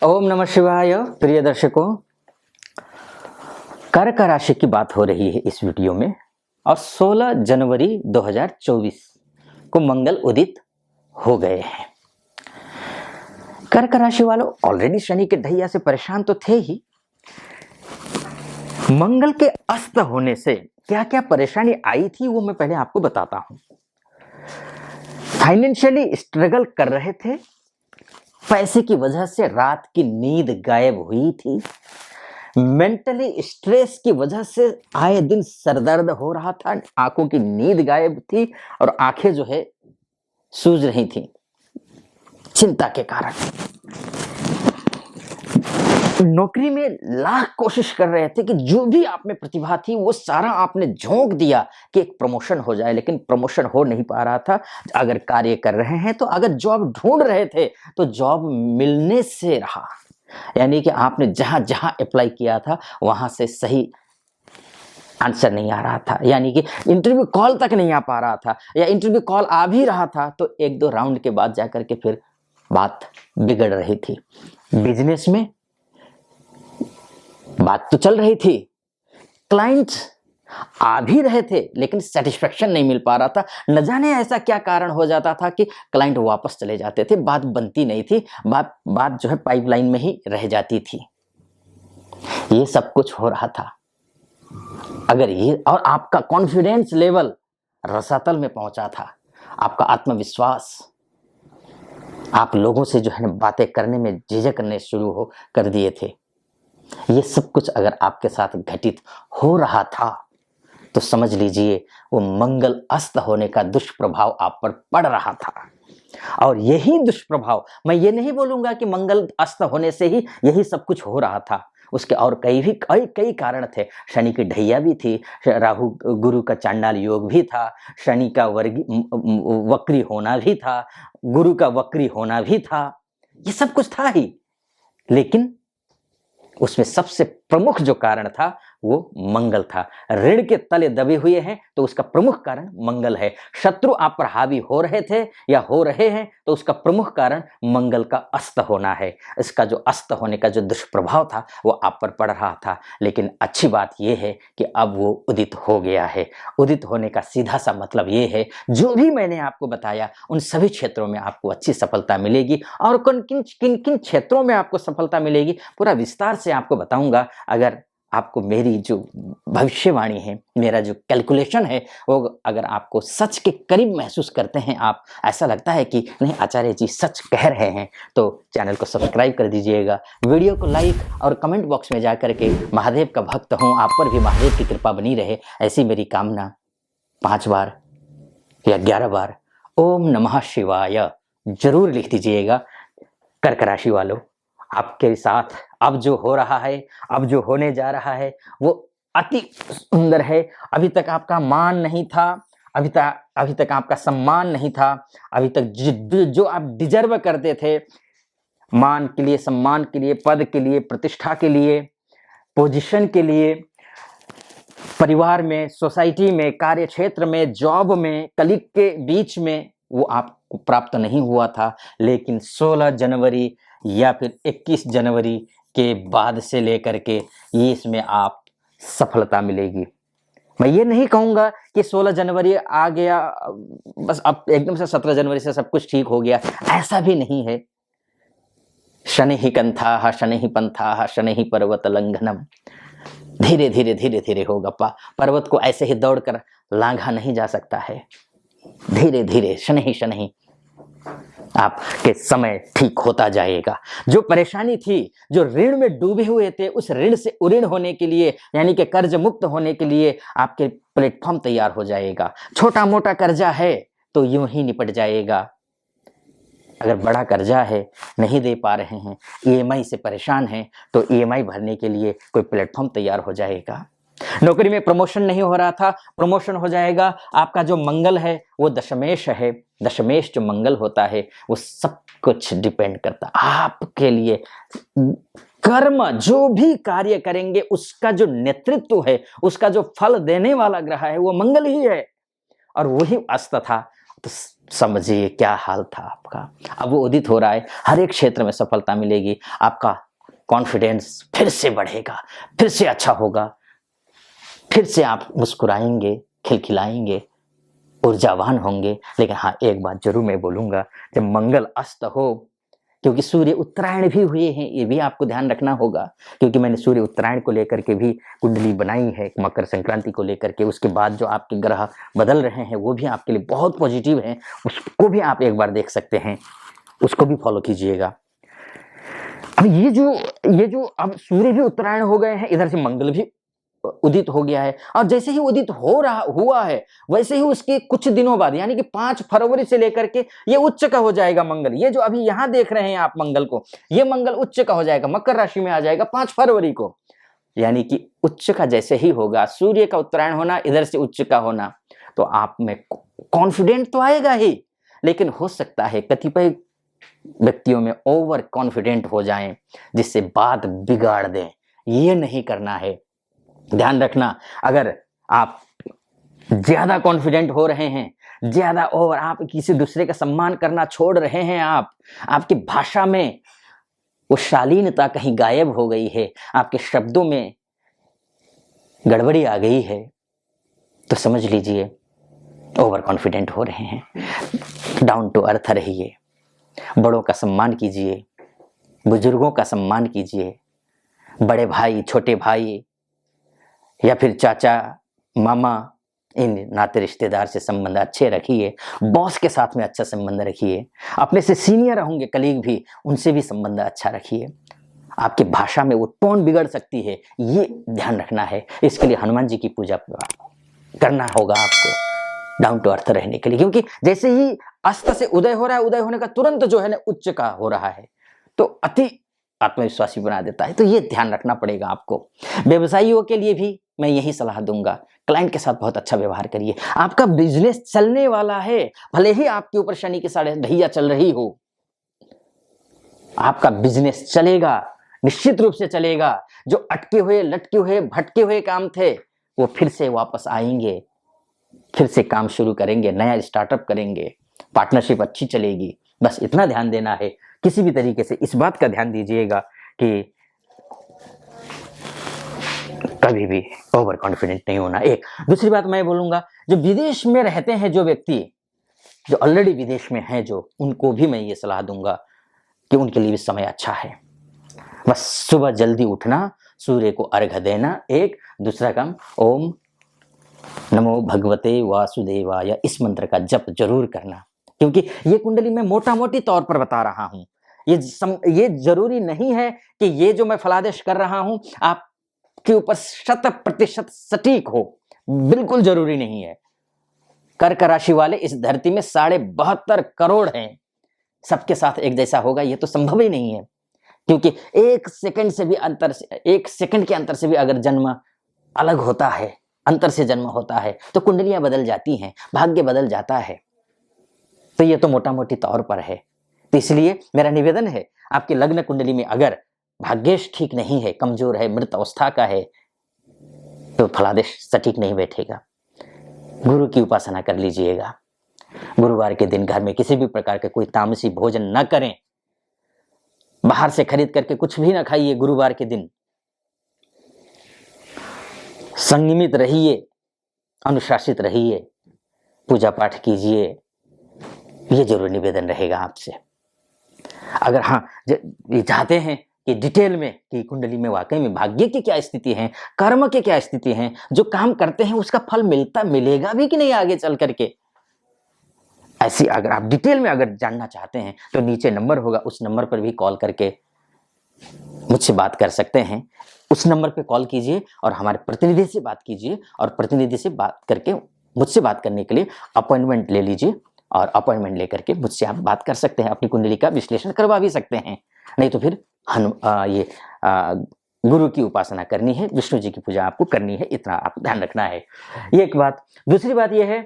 ओम नमः शिवाय। प्रिय दर्शकों, कर्क राशि की बात हो रही है इस वीडियो में और 16 जनवरी 2024 को मंगल उदित हो गए हैं। कर्क राशि वालों ऑलरेडी शनि के ढैया से परेशान तो थे ही। मंगल के अस्त होने से क्या क्या परेशानी आई थी वो मैं पहले आपको बताता हूं। फाइनेंशियली स्ट्रगल कर रहे थे, पैसे की वजह से रात की नींद गायब हुई थी, मेंटली स्ट्रेस की वजह से आए दिन सरदर्द हो रहा था, आंखों की नींद गायब थी और आंखें जो है सूज रही थी चिंता के कारण। नौकरी में लाख कोशिश कर रहे थे कि जो भी आप में प्रतिभा थी वो सारा आपने झोंक दिया कि एक प्रमोशन हो जाए, लेकिन प्रमोशन हो नहीं पा रहा था। अगर कार्य कर रहे हैं तो, अगर जॉब ढूंढ रहे थे तो जॉब मिलने से रहा, यानी कि आपने जहां जहां अप्लाई किया था वहां से सही आंसर नहीं आ रहा था, यानी कि इंटरव्यू कॉल तक नहीं आ पा रहा था, या इंटरव्यू कॉल आ भी रहा था तो एक दो राउंड के बाद जाकर के फिर बात बिगड़ रही थी। बिजनेस में बात तो चल रही थी, क्लाइंट्स आ भी रहे थे लेकिन सेटिस्फेक्शन नहीं मिल पा रहा था। न जाने ऐसा क्या कारण हो जाता था कि क्लाइंट वापस चले जाते थे, बात बनती नहीं थी, बात जो है पाइपलाइन में ही रह जाती थी। ये सब कुछ हो रहा था। अगर ये और आपका कॉन्फिडेंस लेवल रसातल में पहुंचा था, आपका आत्मविश्वास, आप लोगों से जो है ना बातें करने में झिझक करने शुरू हो कर दिए थे। ये सब कुछ अगर आपके साथ घटित हो रहा था तो समझ लीजिए वो मंगल अस्त होने का दुष्प्रभाव आप पर पड़ रहा था। और यही दुष्प्रभाव, मैं ये नहीं बोलूंगा कि मंगल अस्त होने से ही यही सब कुछ हो रहा था, उसके और कई कारण थे। शनि की ढैया भी थी, राहु गुरु का चांडाल योग भी था, शनि का वक्री होना भी था, गुरु का वक्री होना भी था, ये सब कुछ था ही। लेकिन उसमें सबसे प्रमुख जो कारण था वो मंगल था। ऋण के तले दबे हुए हैं तो उसका प्रमुख कारण मंगल है। शत्रु आप पर हावी हो रहे थे या हो रहे हैं तो उसका प्रमुख कारण मंगल का अस्त होना है। इसका जो अस्त होने का जो दुष्प्रभाव था वो आप पर पड़ रहा था, लेकिन अच्छी बात यह है कि अब वो उदित हो गया है। उदित होने का सीधा सा मतलब ये है, जो भी मैंने आपको बताया उन सभी क्षेत्रों में आपको अच्छी सफलता मिलेगी। और किन किन क्षेत्रों में आपको सफलता मिलेगी पूरा विस्तार से आपको बताऊंगा। अगर आपको मेरी जो भविष्यवाणी है, मेरा जो कैलकुलेशन है, वो अगर आपको सच के करीब महसूस करते हैं, आप ऐसा लगता है कि नहीं आचार्य जी सच कह रहे हैं, तो चैनल को सब्सक्राइब कर दीजिएगा, वीडियो को लाइक और कमेंट बॉक्स में जा करके महादेव का भक्त हूँ, आप पर भी महादेव की कृपा बनी रहे, ऐसी मेरी कामना 5 बार या 11 बार ओम नमः शिवाय जरूर लिख दीजिएगा। कर्क राशि वालों, आपके साथ अब जो हो रहा है, अब जो होने जा रहा है वो अति सुंदर है। अभी तक आपका मान नहीं था, अभी तक आपका सम्मान नहीं था, अभी तक जो आप डिजर्व करते थे, मान के लिए, सम्मान के लिए, पद के लिए, प्रतिष्ठा के लिए, पोजीशन के लिए, परिवार में, सोसाइटी में, कार्य क्षेत्र में, जॉब में, कलीग के बीच में, वो आपको प्राप्त नहीं हुआ था। लेकिन 16 जनवरी या फिर 21 जनवरी के बाद से लेकर के ये इसमें आप सफलता मिलेगी। मैं ये नहीं कहूंगा कि 16 जनवरी आ गया बस अब एकदम से 17 जनवरी से सब कुछ ठीक हो गया, ऐसा भी नहीं है। शनि ही कंथाः शनि ही पंथाः शनि ही पर्वत लंघनम। धीरे धीरे धीरे धीरे होगा। पर्वत को ऐसे ही दौड़कर लांघा नहीं जा सकता है। धीरे धीरे शनि ही आपके समय ठीक होता जाएगा। जो परेशानी थी, जो ऋण में डूबे हुए थे, उस ऋण से उऋण होने के लिए, यानी कि कर्ज मुक्त होने के लिए आपके प्लेटफॉर्म तैयार हो जाएगा। छोटा मोटा कर्जा है तो यूं ही निपट जाएगा। अगर बड़ा कर्जा है, नहीं दे पा रहे हैं, ईएमआई से परेशान हैं, तो ईएमआई भरने के लिए कोई प्लेटफॉर्म तैयार हो जाएगा। नौकरी में प्रमोशन नहीं हो रहा था, प्रमोशन हो जाएगा। आपका जो मंगल है वो दशमेश है, दशमेश जो मंगल होता है वो सब कुछ डिपेंड करता आपके लिए। कर्म जो भी कार्य करेंगे उसका जो नेतृत्व है, उसका जो फल देने वाला ग्रह है वो मंगल ही है, और वही अस्त था तो समझिए क्या हाल था आपका। अब वो उदित हो रहा है, हर एक क्षेत्र में सफलता मिलेगी, आपका कॉन्फिडेंस फिर से बढ़ेगा, फिर से अच्छा होगा, फिर से आप मुस्कुराएंगे, खिलखिलाएंगे, ऊर्जावान होंगे। लेकिन हाँ, एक बात जरूर मैं बोलूंगा, जब मंगल अस्त हो, क्योंकि सूर्य उत्तरायण भी हुए हैं, ये भी आपको ध्यान रखना होगा, क्योंकि मैंने सूर्य उत्तरायण को लेकर के भी कुंडली बनाई है, मकर संक्रांति को लेकर के। उसके बाद जो आपके ग्रह बदल रहे हैं वो भी आपके लिए बहुत पॉजिटिव है, उसको भी आप एक बार देख सकते हैं, उसको भी फॉलो कीजिएगा। अब ये जो अब सूर्य भी उत्तरायण हो गए हैं, इधर से मंगल भी उदित हो गया है, और जैसे ही उदित हुआ है, वैसे ही उसके कुछ दिनों बाद यानी कि 5 फरवरी से लेकर के ये उच्च का हो जाएगा मंगल। ये जो अभी यहां देख रहे हैं आप मंगल को, ये मंगल उच्च का हो जाएगा, मकर राशि में आ जाएगा 5 फरवरी को। यानी कि उच्च का जैसे ही होगा, सूर्य का उत्तरायण होना, इधर से उच्च का होना, तो आप में कॉन्फिडेंट तो आएगा ही, लेकिन हो सकता है कतिपय व्यक्तियों में ओवर कॉन्फिडेंट हो जाएं, जिससे बात बिगाड़ दें। ये नहीं करना है। ध्यान रखना, अगर आप ज्यादा कॉन्फिडेंट हो रहे हैं, ज्यादा ओवर, आप किसी दूसरे का सम्मान करना छोड़ रहे हैं, आपकी भाषा में वो शालीनता कहीं गायब हो गई है, आपके शब्दों में गड़बड़ी आ गई है, तो समझ लीजिए ओवर कॉन्फिडेंट हो रहे हैं। डाउन टू अर्थ रहिए, बड़ों का सम्मान कीजिए, बुजुर्गों का सम्मान कीजिए, बड़े भाई, छोटे भाई या फिर चाचा, मामा, इन नाते रिश्तेदार से संबंध अच्छे रखिए। बॉस के साथ में अच्छा संबंध रखिए, अपने से सीनियर होंगे कलीग भी, उनसे भी संबंध अच्छा रखिए। आपकी भाषा में वो टोन बिगड़ सकती है, ये ध्यान रखना है। इसके लिए हनुमान जी की पूजा करना होगा आपको, डाउन टू अर्थ रहने के लिए, क्योंकि जैसे ही अस्त से उदय हो रहा है, उदय होने का तुरंत जो है ना उच्च का हो रहा है, तो अति आत्मविश्वासी बना देता है। तो ये ध्यान रखना पड़ेगा आपको। व्यवसायियों के लिए भी मैं यही सलाह दूंगा, क्लाइंट के साथ बहुत अच्छा व्यवहार करिए। आपका बिजनेस चलने वाला है, भले ही आपके ऊपर शनि की साढ़े ढैया चल रही हो, आपका बिजनेस चलेगा, निश्चित रूप से चलेगा। जो अटके हुए, लटके हुए, भटके हुए काम थे, वो फिर से वापस आएंगे, फिर से काम शुरू करेंगे, नया स्टार्टअप करेंगे, पार्टनरशिप अच्छी चलेगी। बस इतना ध्यान देना है। किसी भी तरीके से इस बात का ध्यान दीजिएगा कि कभी भी ओवर कॉन्फिडेंट नहीं होना। एक दूसरी बात मैं बोलूंगा, जो विदेश में रहते हैं जो व्यक्ति, जो ऑलरेडी विदेश में हैं, जो उनको भी मैं ये सलाह दूंगा कि उनके लिए भी समय अच्छा है। बस सुबह जल्दी उठना, सूर्य को अर्घ्य देना, एक दूसरा काम ओम नमो भगवते वासुदेवाय, इस मंत्र का जप जरूर करना। क्योंकि ये कुंडली मैं मोटा मोटी तौर पर बता रहा हूं, ये जरूरी नहीं है कि ये जो मैं फलादेश कर रहा हूं आपके ऊपर 100% सटीक हो, बिल्कुल जरूरी नहीं है। कर्क राशि वाले इस धरती में 72.5 करोड़ हैं, सबके साथ एक जैसा होगा ये तो संभव ही नहीं है। क्योंकि 1 सेकंड से भी अंतर से, 1 सेकंड के अंतर से भी अगर जन्म अलग होता है, अंतर से जन्म होता है, तो कुंडलियां बदल जाती हैं, भाग्य बदल जाता है। तो ये तो मोटा मोटी तौर पर है। तो इसलिए मेरा निवेदन है, आपकी लग्न कुंडली में अगर भाग्येश ठीक नहीं है, कमजोर है, मृत अवस्था का है, तो फलादेश सटीक नहीं बैठेगा। गुरु की उपासना कर लीजिएगा। गुरुवार के दिन घर में किसी भी प्रकार के कोई तामसी भोजन न करें, बाहर से खरीद करके कुछ भी ना खाइए। गुरुवार के दिन संयमित रहिए, अनुशासित रहिए, पूजा पाठ कीजिए, ये जरूर निवेदन रहेगा आपसे। अगर हाँ ये चाहते हैं कि डिटेल में कि कुंडली में वाकई में भाग्य की क्या स्थिति है, कर्म की क्या स्थिति है, जो काम करते हैं उसका फल मिलेगा भी कि नहीं आगे चल करके, ऐसी अगर आप डिटेल में अगर जानना चाहते हैं तो नीचे नंबर होगा, उस नंबर पर भी कॉल करके मुझसे बात कर सकते हैं। उस नंबर पे कॉल कीजिए और हमारे प्रतिनिधि से बात कीजिए, और प्रतिनिधि से बात करके मुझसे बात करने के लिए अपॉइंटमेंट ले लीजिए, और अपॉइंटमेंट लेकर के मुझसे आप बात कर सकते हैं, अपनी कुंडली का विश्लेषण करवा भी सकते हैं। नहीं तो फिर गुरु की उपासना करनी है, विष्णु जी की पूजा आपको करनी है, इतना आप ध्यान रखना है। ये एक बात। दूसरी बात यह है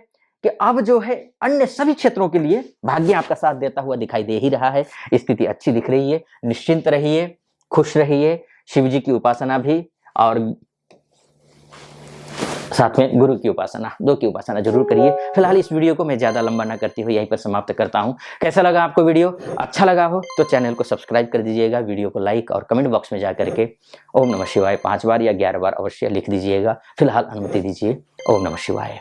कि अब जो है अन्य सभी क्षेत्रों के लिए भाग्य आपका साथ देता हुआ दिखाई दे ही रहा है, स्थिति अच्छी दिख रही है। निश्चिंत रहिए, खुश रहिए, शिव जी की उपासना भी और साथ में गुरु की उपासना, 2 की उपासना जरूर करिए। फिलहाल इस वीडियो को मैं ज़्यादा लंबा ना करती हुए यहीं पर समाप्त करता हूँ। कैसा लगा आपको वीडियो? अच्छा लगा हो तो चैनल को सब्सक्राइब कर दीजिएगा, वीडियो को लाइक और कमेंट बॉक्स में जा करके ओम नमः शिवाय 5 बार या 11 बार अवश्य लिख दीजिएगा। फिलहाल अनुमति दीजिए। ओम नमः शिवाय।